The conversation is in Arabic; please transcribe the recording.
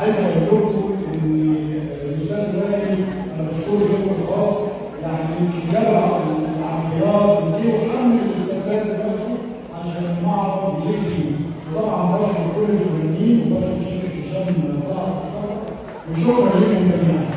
عايز اقول لكم ان الاستاذ وائل انا بشكره شكر خاص، يعني يمكن جاب العربيات ودي وحمل الاستعداد بنفسه عشان المعرض يجي. وطبعا بشكر كل الفنانين وبشكر الشيخ هشام طلعت وشكرا لكم جميعا.